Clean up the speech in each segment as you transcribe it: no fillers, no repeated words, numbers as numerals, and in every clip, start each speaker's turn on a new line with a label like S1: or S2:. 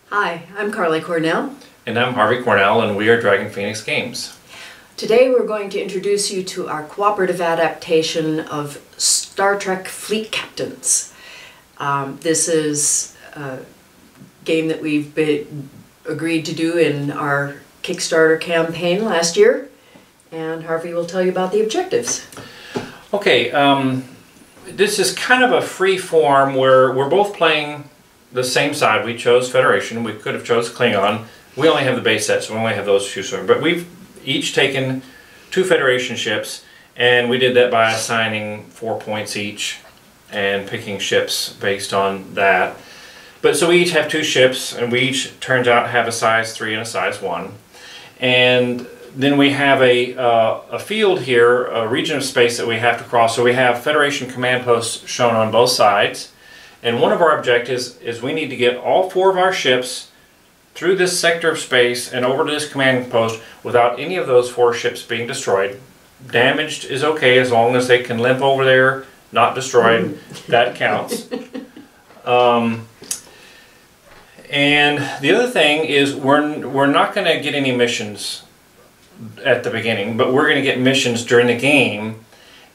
S1: Hi, I'm Carly Cornell.
S2: And I'm Harvey Cornell, and we are Dragon Phoenix Games.
S1: Today we're going to introduce you to our cooperative adaptation of Star Trek Fleet Captains. This is a game that we've agreed to do in our Kickstarter campaign last year, and Harvey will tell you about the objectives.
S2: Okay, this is kind of a free form where we're both playing the same side. We chose Federation, we could have chose Klingon. We only have the base set, so we only have those two, but we've each taken 2 Federation ships, and we did that by assigning 4 points each and picking ships based on that. But so we each have 2 ships, and we each, turns out, have a size 3 and a size 1. And then we have a field here, a region of space that we have to cross. So we have Federation command posts shown on both sides. And one of our objectives is we need to get all 4 of our ships through this sector of space and over to this command post without any of those 4 ships being destroyed. Damaged is okay as long as they can limp over there, not destroyed. That counts. And the other thing is we're not going to get any missions at the beginning, but we're going to get missions during the game.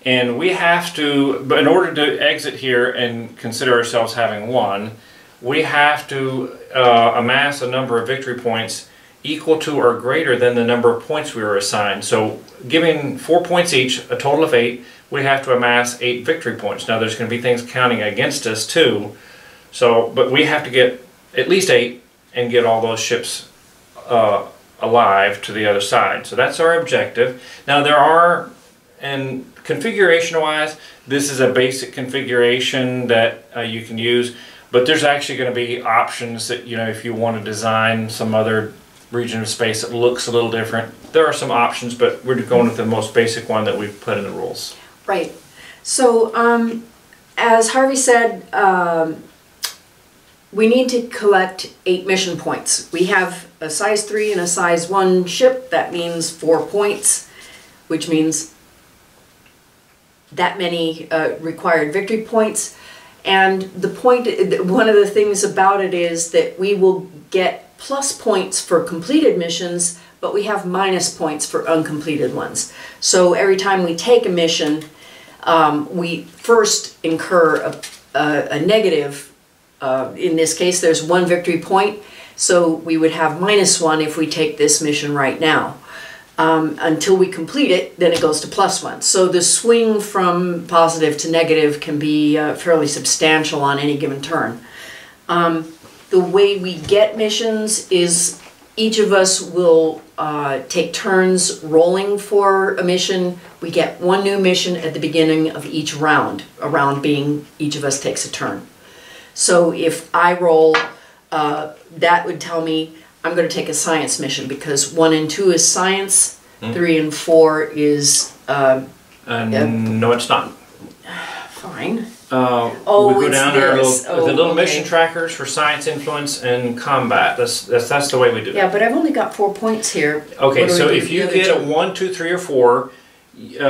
S2: And we have to, but in order to exit here and consider ourselves having won, we have to amass a number of victory points equal to or greater than the number of points we were assigned. So giving 4 points each, a total of 8, we have to amass 8 victory points. Now there's going to be things counting against us too, so but we have to get at least 8 and get all those ships alive to the other side. So that's our objective. Now there are, and configuration wise, this is a basic configuration that you can use. But there's actually going to be options that, you know, if you want to design some other region of space that looks a little different, there are some options, but we're going with the most basic one that we've put in the rules.
S1: Right. So, as Harvey said, we need to collect 8 mission points. We have a size 3 and a size 1 ship. That means 4 points, which means that many required victory points. And the point, one of the things about it is that we will get plus points for completed missions, but we have minus points for uncompleted ones. So every time we take a mission, we first incur a negative. In this case, there's 1 victory point, so we would have -1 if we take this mission right now. Until we complete it, then it goes to +1. So the swing from positive to negative can be fairly substantial on any given turn. The way we get missions is each of us will take turns rolling for a mission. We get 1 new mission at the beginning of each round, a round being each of us takes a turn. So if I roll, that would tell me I'm going to take a science mission because 1 and 2 is science, 3 and 4 is...
S2: no, it's not.
S1: Fine.
S2: Oh, we go down to the little mission trackers for science, influence, and combat. That's the way we do it.
S1: Yeah, but I've only got 4 points here.
S2: Okay, so if you get a 1, 2, 3, or 4,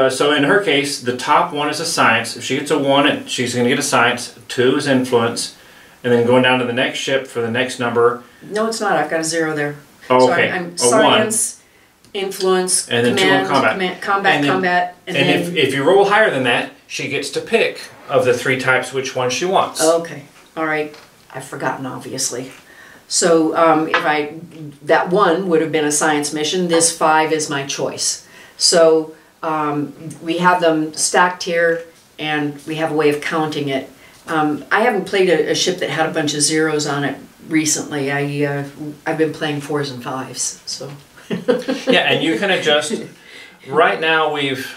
S2: so in her case, the top one is a science. If she gets a 1, she's going to get a science. 2 is influence, and then going down to the next ship for the next number.
S1: No, it's not. I've got a 0 there.
S2: Oh,
S1: so
S2: okay.
S1: I'm science, 1, influence,
S2: and then
S1: command,
S2: 2 on combat.
S1: Combat,
S2: and then if you roll higher than that, she gets to pick of the 3 types which one she wants.
S1: Okay. All right. I've forgotten, obviously. So that 1 would have been a science mission. This 5 is my choice. So we have them stacked here, and we have a way of counting it. I haven't played a ship that had a bunch of 0s on it recently. I've been playing 4s and 5s, so.
S2: Yeah, and you can adjust. Right now we've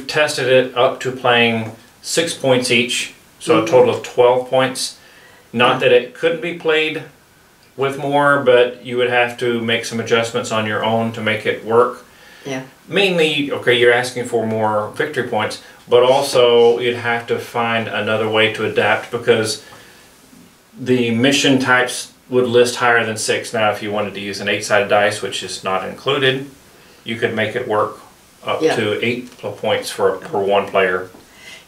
S2: tested it up to playing 6 points each, so a total of 12 points. Not that it couldn't be played with more, but you would have to make some adjustments on your own to make it work.
S1: Yeah.
S2: Mainly, okay, you're asking for more victory points, but also you'd have to find another way to adapt because the mission types would list higher than 6. Now, if you wanted to use an 8-sided dice, which is not included, you could make it work up to 8 points per 1 player.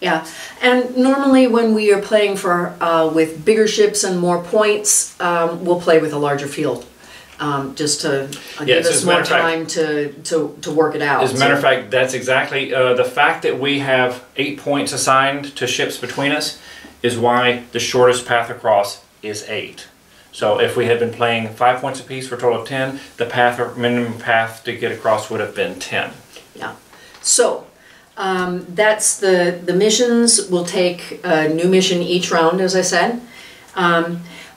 S1: Yeah, and normally when we are playing for with bigger ships and more points, we'll play with a larger field, just to give
S2: Yes,
S1: us
S2: as a
S1: more
S2: matter of fact-
S1: time to work it out.
S2: As a matter of fact, that's exactly the fact that we have 8 points assigned to ships between us is why the shortest path across is 8. So if we had been playing 5 points apiece for a total of 10, the path or minimum path to get across would have been 10.
S1: Yeah. So that's the missions. We'll take a new mission each round, as I said.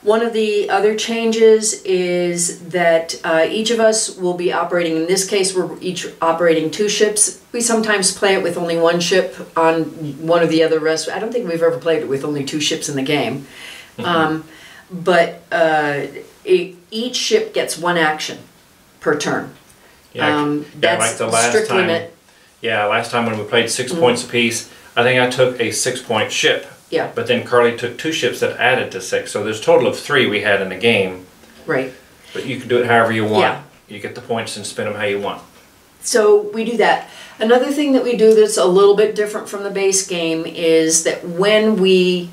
S1: One of the other changes is that each of us will be operating, in this case we're each operating 2 ships. We sometimes play it with only 1 ship on one of the other rest. I don't think we've ever played it with only 2 ships in the game. But each ship gets 1 action per turn. That's
S2: like the last
S1: strict
S2: time.
S1: limit.
S2: Yeah, last time when we played 6 points apiece, I think I took a 6-point ship.
S1: Yeah.
S2: But then Carly took 2 ships that added to 6. So there's a total of 3 we had in the game.
S1: Right.
S2: But you can do it however you want.
S1: Yeah.
S2: You get the points and spend them how you want.
S1: So we do that. Another thing that we do that's a little bit different from the base game is that when we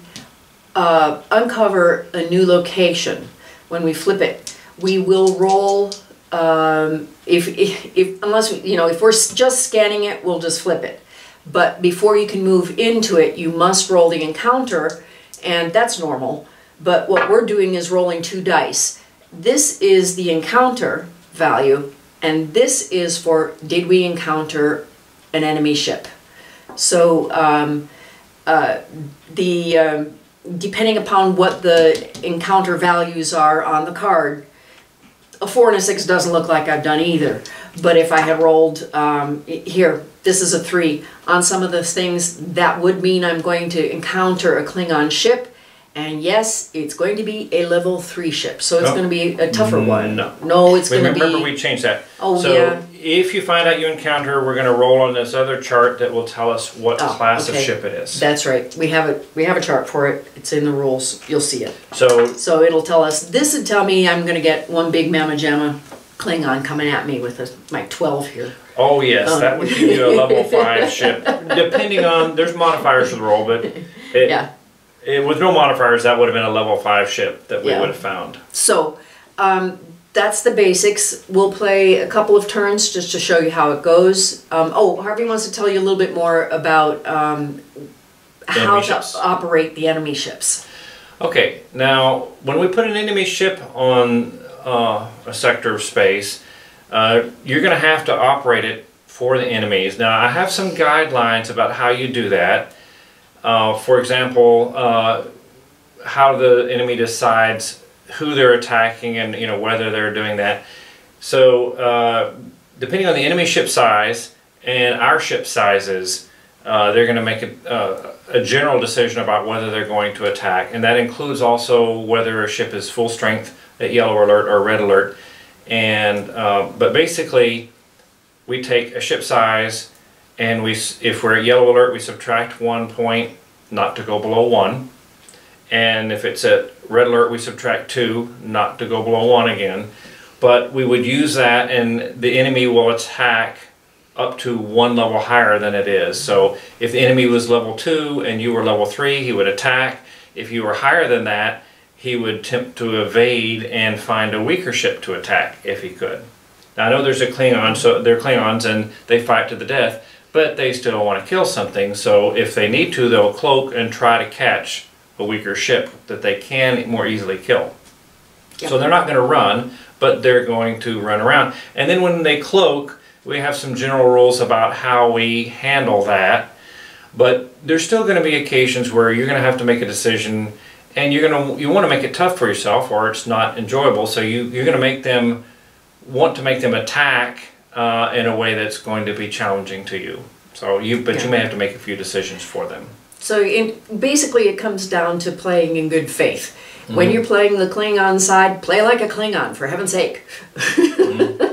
S1: uncover a new location, when we flip it, we will roll. Unless if we're just scanning it, we'll just flip it. But before you can move into it, you must roll the encounter, and that's normal. But what we're doing is rolling 2 dice. This is the encounter value, and this is for did we encounter an enemy ship. So depending upon what the encounter values are on the card, a 4 and a 6 doesn't look like I've done either. But if I had rolled, here, this is a 3. On some of those things, that would mean I'm going to encounter a Klingon ship. And yes, it's going to be a level 3 ship. So it's going to be a tougher one. No, it's going to be...
S2: Remember we changed that.
S1: Oh,
S2: so
S1: yeah.
S2: if you find out you encounter, we're going to roll on this other chart that will tell us what class of ship it is.
S1: That's right. We have a chart for it. It's in the rules. You'll see it.
S2: So
S1: it'll tell us, this would tell me I'm going to get one big Mamma Jamma Klingon coming at me with my 12 here.
S2: Oh yes, that would give you a level 5 ship. Depending on, there's modifiers for the roll, but with no modifiers, that would have been a level 5 ship that we would have found.
S1: So that's the basics. We'll play a couple of turns just to show you how it goes. Harvey wants to tell you a little bit more about how to operate the enemy ships.
S2: Okay, now when we put an enemy ship on a sector of space, you're going to have to operate it for the enemies. Now I have some guidelines about how you do that. For example, how the enemy decides who they're attacking and whether they're doing that. So depending on the enemy ship size and our ship sizes, they're going to make a general decision about whether they're going to attack, and that includes also whether a ship is full strength at yellow alert or red alert. And but basically, we take a ship size, and if we're at yellow alert, we subtract 1 point, not to go below 1. And if it's at red alert, we subtract 2, not to go below 1 again. But we would use that, and the enemy will attack up to 1 level higher than it is. So if the enemy was level 2 and you were level 3, he would attack. If you were higher than that, he would attempt to evade and find a weaker ship to attack if he could. Now I know there's a Klingon, so they're Klingons and they fight to the death, but they still want to kill something, so if they need to, they'll cloak and try to catch a weaker ship that they can more easily kill. Yep. So they're not going to run, but they're going to run around. And then when they cloak, we have some general rules about how we handle that, but there's still going to be occasions where you're going to have to make a decision, and you want to make it tough for yourself, or it's not enjoyable. So you're going to want to make them attack in a way that's going to be challenging to you. So you may have to make a few decisions for them.
S1: So basically, it comes down to playing in good faith. Mm-hmm. When you're playing the Klingon side, play like a Klingon, for heaven's sake.
S2: Mm-hmm.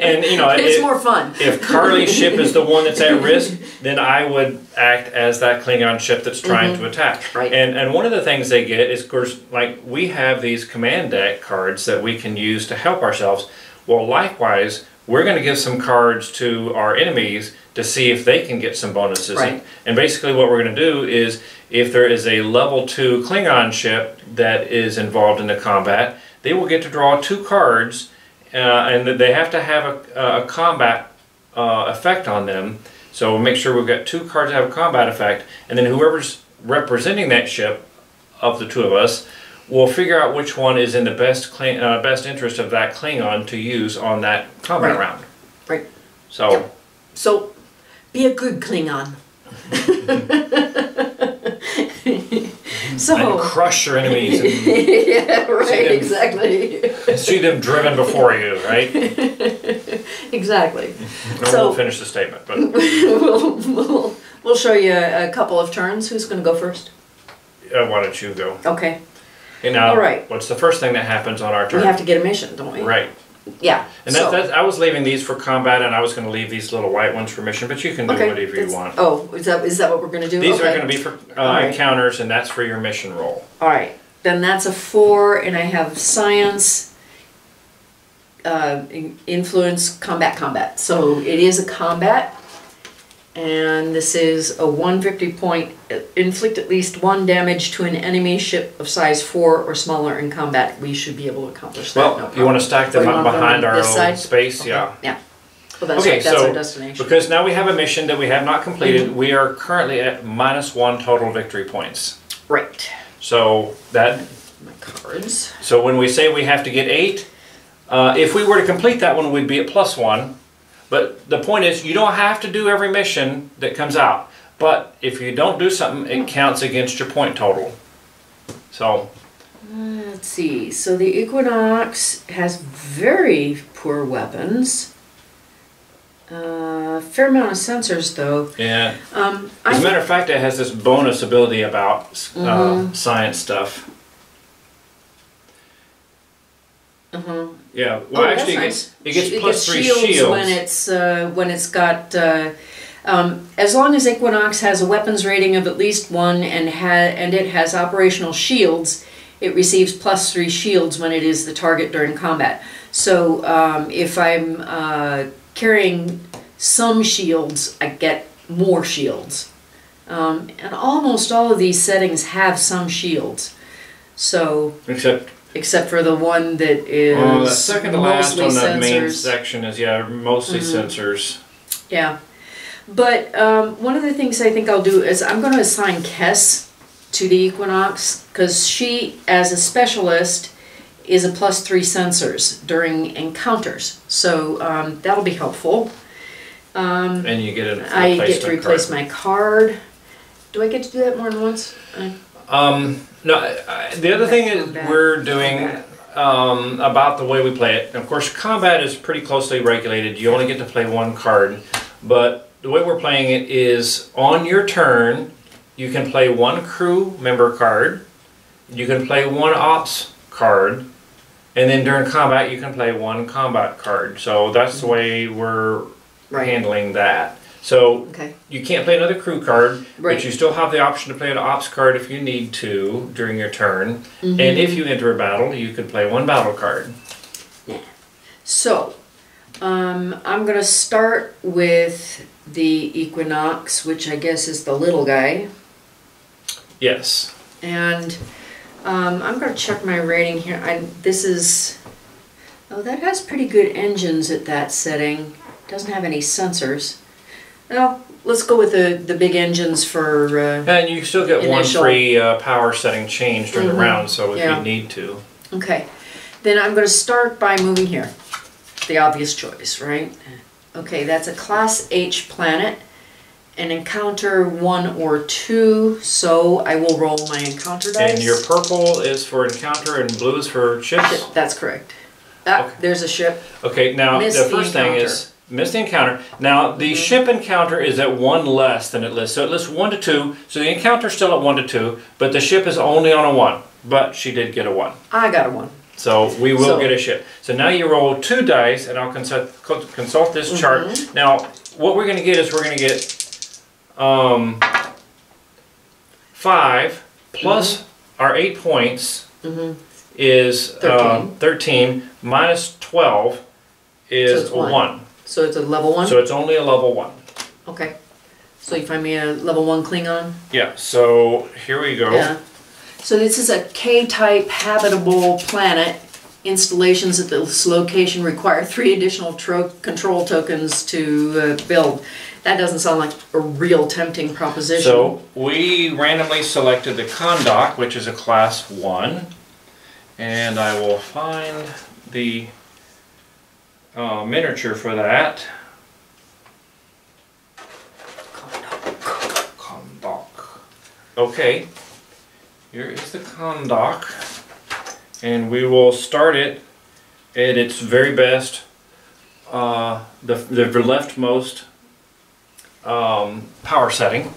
S2: And
S1: it's more fun.
S2: If Carly's ship is the one that's at risk, then I would act as that Klingon ship that's trying to attack.
S1: Right.
S2: And one of the things they get is, of course, like we have these command deck cards that we can use to help ourselves. Well, likewise, we're going to give some cards to our enemies to see if they can get some bonuses.
S1: Right.
S2: And basically what we're going to do is, if there is a level 2 Klingon ship that is involved in the combat, they will get to draw 2 cards, and they have to have a combat effect on them. So we'll make sure we've got 2 cards that have a combat effect, and then whoever's representing that ship, of the 2 of us, will figure out which one is in the best interest of that Klingon to use on that combat round.
S1: Right.
S2: So,
S1: Yep. So, be a good Klingon. So,
S2: and crush your enemies and
S1: yeah, right, exactly.
S2: see them driven before you, right?
S1: Exactly.
S2: And
S1: So-
S2: we'll finish the statement. But
S1: we'll show you a couple of turns. Who's going to go first?
S2: why don't you go?
S1: Okay.
S2: And now,
S1: All right.
S2: what's the first thing that happens on our turn?
S1: We have to get a mission, don't we?
S2: Right.
S1: Yeah.
S2: And
S1: so,
S2: I was leaving these for combat, and I was going to leave these little white ones for mission, but you can do whatever you
S1: that's-
S2: want.
S1: Oh, is that what we're going to do?
S2: These
S1: okay.
S2: are going to be for
S1: right.
S2: encounters, and that's for your mission roll.
S1: All right. Then that's a 4, and I have science, influence, combat. So it is a combat, and this is a 1 victory point. Inflict at least 1 damage to an enemy ship of size 4 or smaller in combat. We should be able to accomplish that.
S2: Well,
S1: no
S2: you want
S1: problem.
S2: to stack
S1: Oh,
S2: them
S1: you
S2: up
S1: want them
S2: behind
S1: on
S2: our
S1: this
S2: own
S1: side?
S2: space,
S1: Okay.
S2: yeah.
S1: Yeah. Well, that's
S2: Okay,
S1: right. That's
S2: so
S1: our destination.
S2: because now we have a mission that we have not completed, we are currently at -1 total victory points.
S1: Right.
S2: So that
S1: My cards.
S2: So when we say we have to get 8, if we were to complete that one, we'd be at +1. But the point is, you don't have to do every mission that comes out. But if you don't do something, it counts against your point total. So,
S1: Let's see. So the Equinox has very poor weapons. Fair amount of sensors, though.
S2: yeah. As a matter of fact, it has this bonus ability about science stuff. Yeah. Well, actually,
S1: that's
S2: it gets
S1: It
S2: plus
S1: gets
S2: 3 shields.
S1: when it's got. As long as Equinox has a weapons rating of at least 1 and it has operational shields, it receives plus 3 shields when it is the target during combat. So if I'm carrying some shields, I get more shields. And almost all of these settings have some shields. So, except for the one that is
S2: the second to last
S1: mostly
S2: on the main
S1: sensors.
S2: section is, mostly sensors.
S1: Yeah. But one of the things I think I'll do is I'm going to assign Kess to the Equinox, because she, as a specialist, is a plus 3 sensors during encounters. So that'll be helpful.
S2: And you get a
S1: I get to replace
S2: card.
S1: my card. Do I get to do that more than once?
S2: No, the other thing is
S1: Combat.
S2: we're doing about the way we play it. Of course, combat is pretty closely regulated. You only get to play 1 card, but the way we're playing it is on your turn, you can play 1 crew member card, you can play 1 ops card, and then during combat you can play 1 combat card. So that's the way we're handling that. So
S1: Okay.
S2: you can't play another crew card,
S1: Right.
S2: but you still have the option to play an ops card if you need to during your turn. And if you enter a battle, you could play 1 battle card.
S1: So, I'm going to start with the Equinox, which I guess is the little guy.
S2: Yes.
S1: And I'm going to check my rating here. Oh, that has pretty good engines at that setting. Doesn't have any sensors. Well, let's go with the big engines for.
S2: And you still get
S1: Initial.
S2: 1 free power setting change during the round, so if
S1: Yeah.
S2: you need to.
S1: Okay, then I'm going to start by moving here. The obvious choice, right? Okay, that's a Class H planet. An encounter 1 or 2, so I will roll my encounter dice.
S2: And your purple is for encounter and blue is for ships?
S1: That's correct. Ah,
S2: Okay.
S1: there's a ship.
S2: Okay, now
S1: Miss
S2: the
S1: the
S2: first thing
S1: encounter.
S2: is miss the encounter. Now the ship encounter is at 1 less than it lists. So it lists 1 to 2. So the encounter's still at 1 to 2, but the ship is only on a 1. But she did get a 1.
S1: I got a 1.
S2: So we will
S1: So-
S2: get a ship. So now you roll 2 dice, and I'll consult this chart. Now what we're going to get is we're going to get 5 plus our 8 points is
S1: 13.
S2: 13 minus 12 is
S1: it's
S2: a
S1: one.
S2: 1.
S1: So it's a level 1?
S2: So it's only a level 1.
S1: Okay. So you find me a level 1 Klingon?
S2: Yeah, so here we go.
S1: Yeah. So this is a K-type habitable planet. Installations at this location require 3 additional control tokens to build. That doesn't sound like a real tempting proposition.
S2: So we randomly selected the Kondak, which is a class 1. And I will find the miniature for that. Kondak. Okay, here is the Kondak, and we will start it at its very best, the leftmost power setting,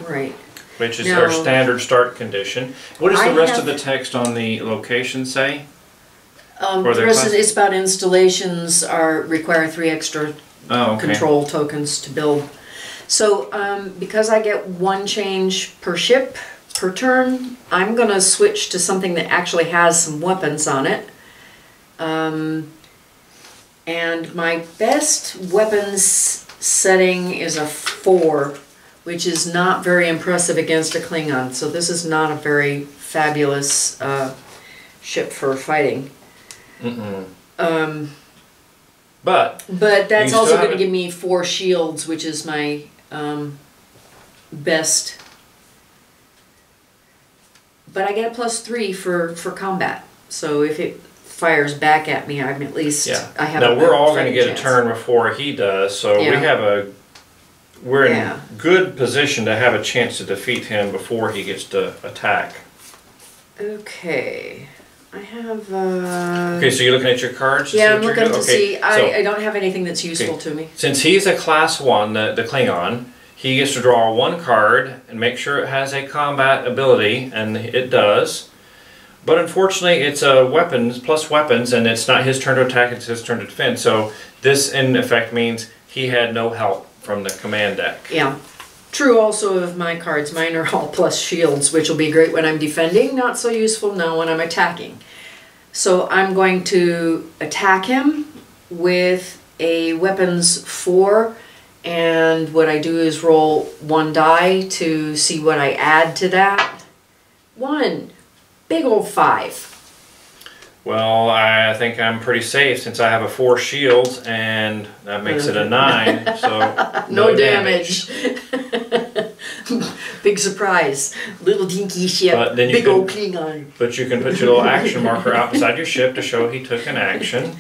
S1: Right.
S2: which is
S1: Now,
S2: our standard start condition. What does the
S1: I
S2: rest
S1: have-
S2: of the text on the location say?
S1: The
S2: their
S1: rest
S2: class-
S1: is about installations require 3 extra
S2: Oh, okay.
S1: control tokens to build. So because I get 1 change per ship per turn, I'm gonna switch to something that actually has some weapons on it. And my best weapons setting is a 4, which is not very impressive against a Klingon. So this is not a very fabulous ship for fighting.
S2: But
S1: But that's
S2: You
S1: also
S2: still
S1: going to
S2: have
S1: give me 4 shields, which is my best. But I get a +3 for combat. So if it fires back at me, I'm at least
S2: yeah,
S1: I have.
S2: now
S1: a
S2: we're all going to
S1: fighting
S2: get
S1: chance.
S2: a turn before he does, so
S1: Yeah.
S2: we're in
S1: Yeah.
S2: good position to have a chance to defeat him before he gets to attack.
S1: Okay, I have.
S2: Okay, so you're looking at your cards? to
S1: Yeah,
S2: see
S1: I'm
S2: what you're
S1: looking
S2: doing?
S1: to see.
S2: Okay, so
S1: I don't have anything that's useful to me.
S2: since he's a class 1, the Klingon, he gets to draw 1 card and make sure it has a combat ability, and it does. But unfortunately, it's a weapons plus weapons, and it's not his turn to attack, it's his turn to defend. So this, in effect, means he had no help from the command deck.
S1: Yeah. True also of my cards. Mine are all plus shields, which will be great when I'm defending, not so useful now when I'm attacking. So I'm going to attack him with a weapons 4, and what I do is roll 1 die to see what I add to that. 1. Big old 5.
S2: Well, I think I'm pretty safe since I have a 4 shields, and that makes it a 9, so
S1: No damage. Big surprise. Little dinky ship.
S2: But then you
S1: Big
S2: can-
S1: old Klingon.
S2: But you can put your little action marker out beside your ship to show he took an action.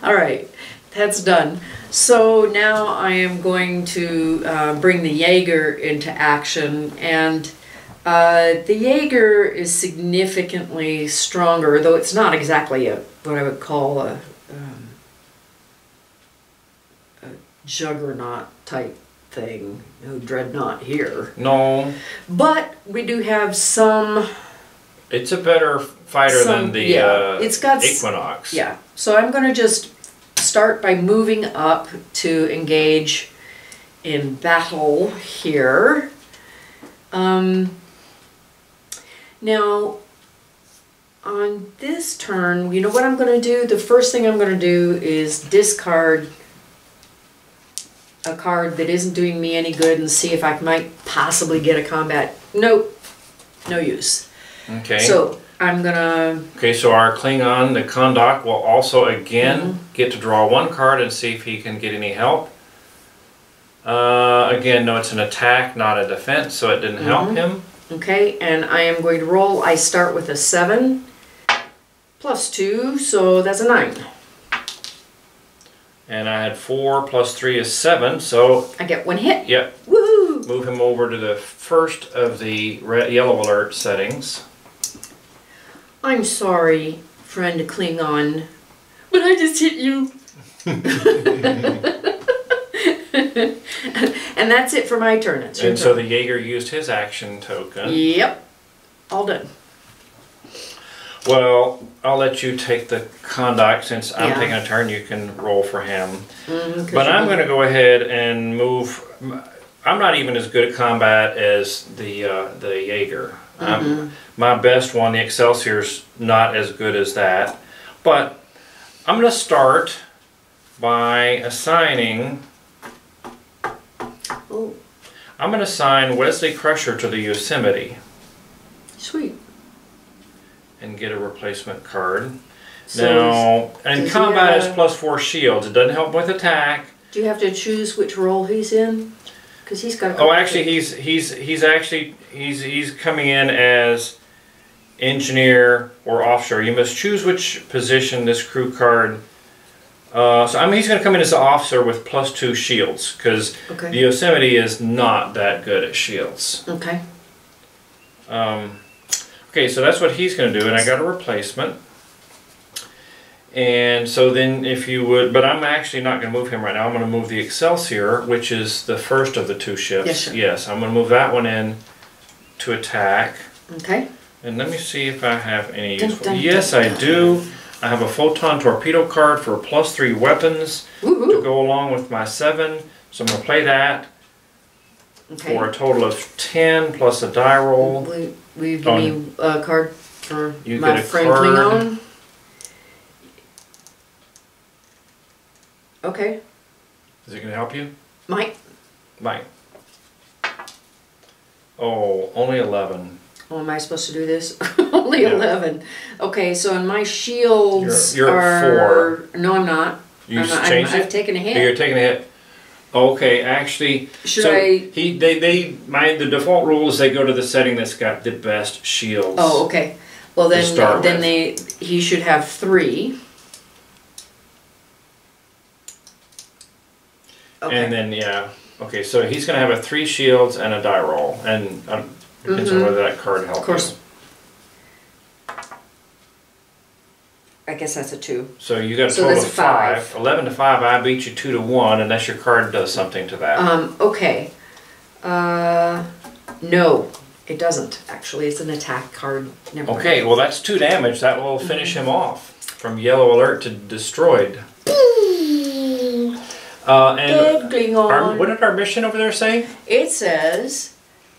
S1: All right, that's done. So now I am going to bring the Jaeger into action, and the Jaeger is significantly stronger, though it's not exactly what I would call a juggernaut type thing. No dreadnought here.
S2: No,
S1: But we do have some.
S2: it's a better fighter than the
S1: It's got
S2: Equinox.
S1: Yeah, so I'm going to just start by moving up to engage in battle here. Now, on this turn, you know what I'm going to do? The first thing I'm going to do is discard a card that isn't doing me any good and see if I might possibly get a combat. Nope, no use.
S2: Okay.
S1: So I'm gonna.
S2: Okay, so our Klingon, the Kondak, will also again get to draw 1 card and see if he can get any help. Again, no, it's an attack, not a defense, so it didn't help him.
S1: Okay, and I am going to roll. I start with a 7 plus 2, so that's a 9.
S2: And I had 4 plus 3 is 7, so
S1: I get 1 hit.
S2: yep.
S1: Woohoo!
S2: Move him over to the first of the yellow alert settings.
S1: I'm sorry, friend Klingon, but I just hit you. And that's it for my turn. It's your
S2: And so
S1: turn.
S2: the Jaeger used his action token.
S1: Yep, all done.
S2: Well, I'll let you take the Kondak since I'm
S1: Yeah.
S2: taking a turn. You can roll for him.
S1: 'Cause
S2: But
S1: you
S2: I'm
S1: did-
S2: going to go ahead and move. I'm not even as good at combat as the Jaeger. My best one, the Excelsior's not as good as that. But I'm going to start by assigning.
S1: Oh,
S2: I'm going to assign Wesley Crusher to the Yosemite
S1: sweet.
S2: and get a replacement card.
S1: So
S2: Now, in
S1: does he
S2: combat,
S1: have
S2: it's
S1: a-
S2: +4 shields. It doesn't help with attack.
S1: Do you have to choose which role he's in? Because he's got. A
S2: Oh,
S1: couple
S2: actually,
S1: things.
S2: he's coming in as engineer or officer. You must choose which position this crew card. So I mean, he's going to come in as an officer with +2 shields because
S1: Okay.
S2: the Yosemite is not that good at shields.
S1: Okay.
S2: Okay, so that's what he's going to do, and I got a replacement. And so then if you would, but I'm actually not going to move him right now. I'm going to move the Excelsior, which is the first of the 2 ships.
S1: Yes, sir.
S2: Yes, I'm going to move that one in to attack.
S1: Okay.
S2: And let me see if I have any
S1: Dun,
S2: useful.
S1: dun,
S2: Yes,
S1: dun,
S2: I
S1: dun.
S2: do. I have a photon torpedo card for +3 weapons to
S1: Woohoo.
S2: go along with my 7. So I'm going to play that
S1: Okay.
S2: for a total of 10 plus a die roll.
S1: Will you give me a card for
S2: You
S1: my
S2: get a
S1: friend
S2: card.
S1: Klingon? Okay.
S2: Is it going to help you?
S1: Mike.
S2: Might. Oh, only 11.
S1: Oh, am I supposed to do this? Only
S2: Yeah.
S1: 11. Okay, so in my shields
S2: You're at
S1: are... No, I'm not.
S2: You
S1: I'm not.
S2: changed
S1: I've
S2: it?
S1: taken a hit.
S2: You're taking a hit. Okay, actually,
S1: Should
S2: so
S1: I...
S2: the default rule is they go to the setting that's got the best shields.
S1: Oh, okay. Well,
S2: To start
S1: then
S2: with.
S1: he should have 3. Okay.
S2: And then yeah, okay, so he's gonna have a 3 shields and a die roll, and depends on whether that card helps.
S1: Of course. I guess that's a 2.
S2: So you got a
S1: So
S2: total
S1: that's
S2: of
S1: a 5.
S2: 11 to 5. I beat you 2 to 1, unless your card does something to that.
S1: Okay. No, it doesn't. Actually, it's an attack card. Never mind.
S2: Okay, well that's 2 damage. That will finish him off from yellow alert to destroyed. And
S1: Dead Klingon.
S2: what did our mission over there say?
S1: It says,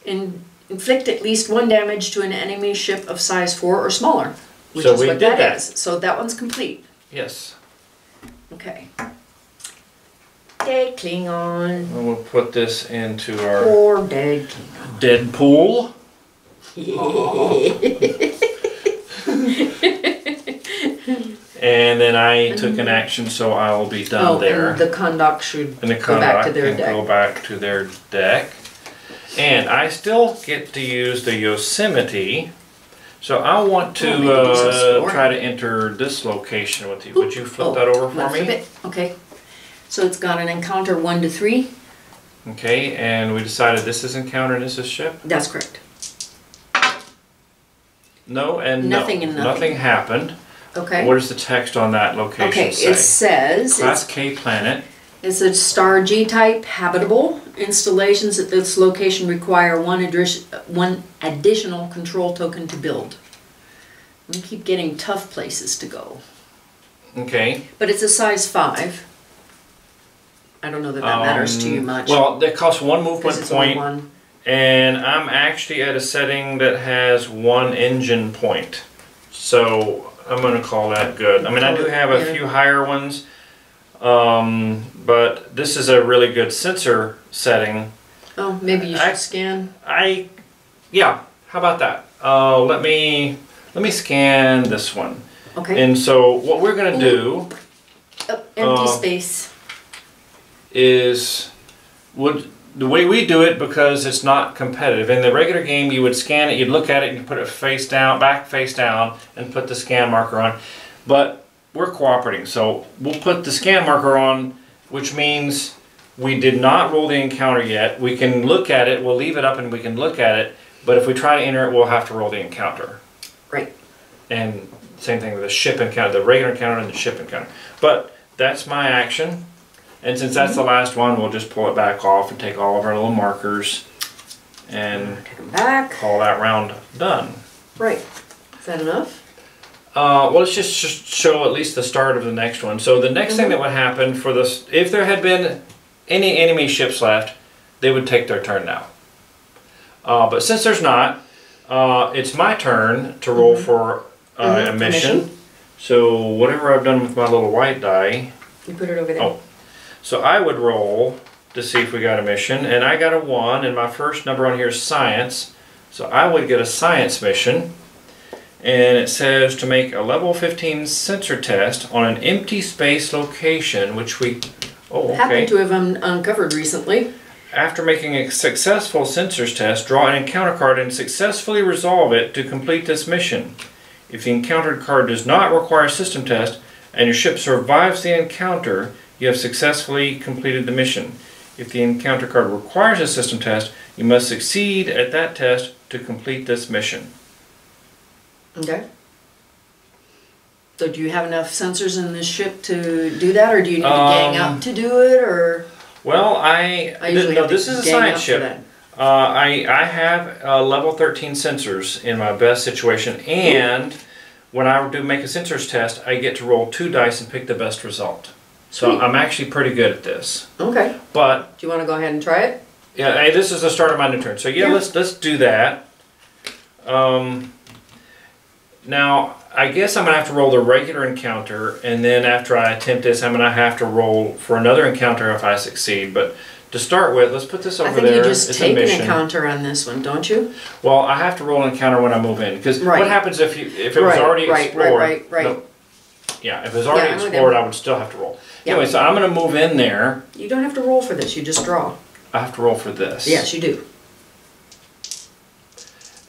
S1: inflict at least 1 damage to an enemy ship of size 4 or smaller. Which
S2: So
S1: is
S2: we
S1: what
S2: did
S1: that
S2: that.
S1: is. So that one's complete.
S2: Yes.
S1: Okay. Dead Klingon.
S2: And we'll put this into our
S1: Poor dead Klingon.
S2: Deadpool. And then I took an action, so I will be done
S1: Oh,
S2: there.
S1: and the conduct should
S2: And the
S1: go back to
S2: conduct
S1: their
S2: can
S1: deck.
S2: go back to their deck. And I still get to use the Yosemite. So I want
S1: Oh, maybe this is
S2: to
S1: slower.
S2: try to enter this location with you. Would you flip that over for
S1: left a
S2: me?
S1: bit. Okay. So it's got an encounter 1 to 3.
S2: Okay, and we decided this is encounter and this is ship?
S1: That's correct.
S2: No, and
S1: Nothing
S2: no.
S1: and nothing.
S2: Nothing happened.
S1: Okay.
S2: What does the text on that location
S1: Okay,
S2: say?
S1: it says
S2: Class K planet.
S1: it's a star G type habitable. Installations at this location require one additional control token to build. We keep getting tough places to go.
S2: Okay.
S1: But it's a size 5. I don't know that that matters to you much.
S2: Well, that costs 1 movement
S1: 'cause it's only
S2: point,
S1: 1.
S2: and I'm actually at a setting that has 1 engine point. So I'm going to call that good. I mean, I do have a
S1: Yeah.
S2: few higher ones, but this is a really good sensor setting.
S1: Oh, maybe you should
S2: I-
S1: scan.
S2: Yeah, how about that? Let me scan this one.
S1: Okay.
S2: And so what we're going to do
S1: Oh, empty
S2: uh,
S1: space.
S2: is the way we do it, because it's not competitive. In the regular game, you would scan it, you'd look at it, and you put it face down, back face down, and put the scan marker on. But we're cooperating, so we'll put the scan marker on, which means we did not roll the encounter yet. We can look at it, we'll leave it up and we can look at it, but if we try to enter it, we'll have to roll the encounter.
S1: Right.
S2: And same thing with the ship encounter, the regular encounter and the ship encounter. But that's my action. And since that's the last one, we'll just pull it back off and take all of our little markers and
S1: Take them back.
S2: call that round done.
S1: Right. Is that enough?
S2: Well, let's just show at least the start of the next one. So the next thing that would happen for this, if there had been any enemy ships left, they would take their turn now. But since there's not, it's my turn to roll for a mission. So whatever I've done with my little white die,
S1: You put it over there.
S2: Oh. So I would roll to see if we got a mission, and I got a 1, and my first number on here is science. So I would get a science mission, and it says to make a level 15 sensor test on an empty space location, which we, oh, okay.
S1: Happen to have uncovered recently.
S2: After making a successful sensors test, draw an encounter card and successfully resolve it to complete this mission. If the encountered card does not require a system test, and your ship survives the encounter, you have successfully completed the mission. If the encounter card requires a system test, you must succeed at that test to complete this mission.
S1: Okay. So do you have enough sensors in this ship to do that, or do you need to gang up to do it, or?
S2: Well, this is a science ship. I have level 13 sensors in my best situation, and when I do make a sensors test, I get to roll 2 dice and pick the best result. So
S1: Sweet.
S2: I'm actually pretty good at this.
S1: Okay.
S2: But
S1: do you want to go ahead and try it?
S2: Yeah, hey, this is the start of my new turn. So yeah, let's do that. Now I guess I'm gonna have to roll the regular encounter, and then after I attempt this, I'm gonna have to roll for another encounter if I succeed. But to start with, let's put this over there.
S1: I think you just take an encounter on this one, don't you?
S2: Well, I have to roll an encounter when I move in, because what happens if it was already explored?
S1: Right.
S2: No, yeah, if it was already explored, I would still have to roll. Yeah. Anyway, so I'm going to move in there.
S1: You don't have to roll for this, you just draw.
S2: I have to roll for this.
S1: Yes, you do.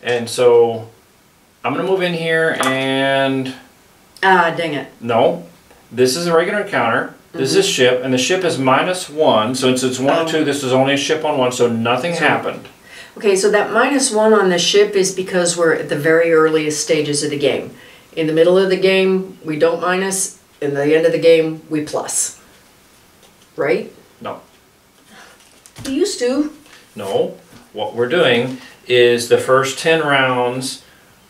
S2: And so I'm going to move in here and...
S1: Ah, dang it.
S2: No, this is a regular encounter. This is ship, and the ship is -1, so it's 1 or 2. This is only a ship on 1, so nothing happened.
S1: Okay, so that -1 on the ship is because we're at the very earliest stages of the game. In the middle of the game, we don't minus. In the end of the game, we plus. Right?
S2: No.
S1: We used to.
S2: No. What we're doing is the first 10 rounds,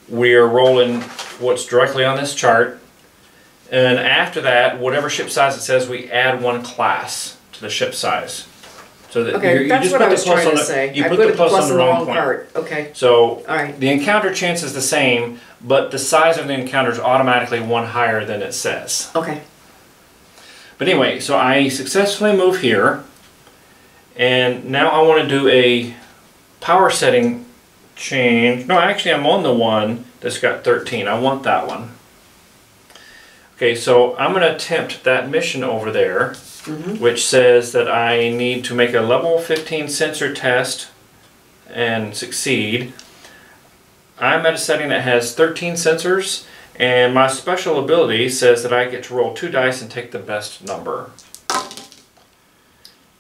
S2: we are rolling what's directly on this chart. And after that, whatever ship size it says, we add 1 class to the ship size. So that
S1: okay,
S2: you
S1: that's
S2: just
S1: what
S2: put
S1: I was
S2: the plus
S1: trying
S2: on
S1: to
S2: the,
S1: say.
S2: you
S1: I
S2: put
S1: put
S2: the plus on the wrong point.
S1: part. Okay.
S2: So
S1: all right.
S2: The encounter chance is the same, but the size of the encounter is automatically 1 higher than it says.
S1: Okay.
S2: But anyway, so I successfully move here, and now I want to do a power setting change. No, actually I'm on the one that's got 13. I want that one. Okay, so I'm going to attempt that mission over there, which says that I need to make a level 15 sensor test and succeed. I'm at a setting that has 13 sensors, and my special ability says that I get to roll 2 dice and take the best number.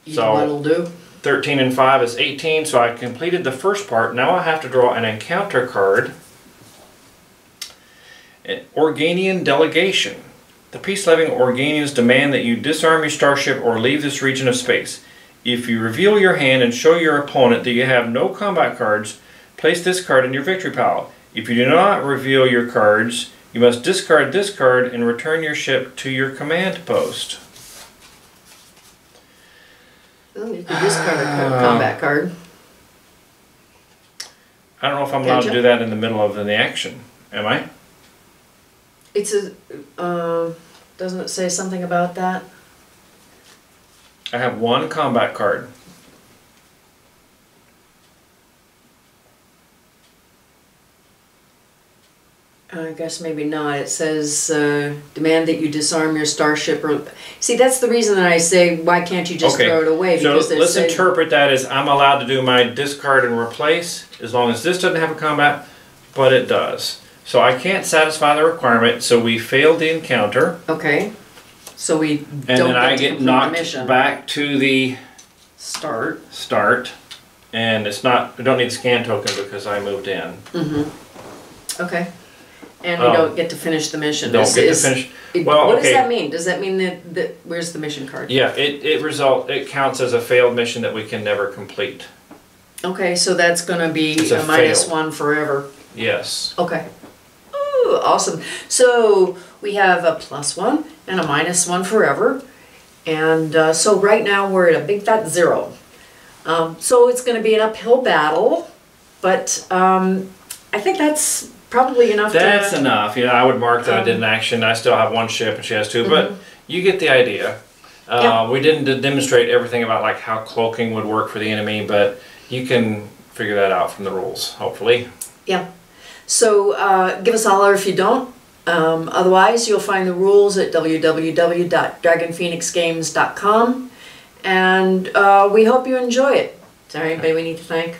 S1: So what'll do?
S2: 13 and 5 is 18, so I completed the first part. Now I have to draw an encounter card. An Organian Delegation. The peace-loving Organians demand that you disarm your starship or leave this region of space. If you reveal your hand and show your opponent that you have no combat cards, place this card in your victory pile. If you do not reveal your cards, you must discard this card and return your ship to your command post.
S1: Oh, you can discard a combat card.
S2: I don't know if I'm allowed to do that in the middle of the action. Am I?
S1: It's a, doesn't it say something about that?
S2: I have 1 combat card.
S1: I guess maybe not. It says, demand that you disarm your starship. Or see, that's the reason that I say, why can't you just throw it away?
S2: So let's interpret that as I'm allowed to do my discard and replace, as long as this doesn't have a combat, but it does. So I can't satisfy the requirement, so we failed the encounter.
S1: Okay. So we
S2: and then I get knocked back to the start, and it's not. I don't need the scan token because I moved in.
S1: Okay. And we don't get to finish the mission.
S2: Don't get to finish.
S1: Well, what does that mean? Does that mean that where's the mission card?
S2: Yeah, it counts as a failed mission that we can never complete.
S1: Okay, so that's going to be a -1 forever.
S2: Yes.
S1: Okay. Ooh, awesome. So we have a +1 and a -1 forever. And so right now we're at a big fat 0. So it's going to be an uphill battle, but I think that's probably enough.
S2: That's enough. You know, I would mark that I did an action. I still have 1 ship and she has 2, but you get the idea.
S1: Yeah.
S2: We didn't demonstrate everything about like how cloaking would work for the enemy, but you can figure that out from the rules, hopefully.
S1: Yeah. So give us a holler if you don't. Otherwise, you'll find the rules at www.dragonphoenixgames.com, and we hope you enjoy it. Is there anybody we need to thank?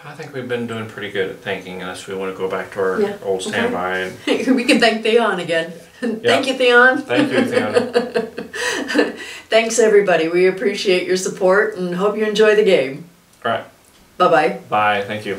S2: I think we've been doing pretty good at thanking, unless we want to go back to our
S1: Yeah,
S2: old
S1: okay.
S2: standby.
S1: We can thank Theon again.
S2: Yeah.
S1: Thank you, Theon.
S2: Thank you, Theon.
S1: Thanks, everybody. We appreciate your support and hope you enjoy the game.
S2: All right.
S1: Bye-bye.
S2: Bye. Thank you.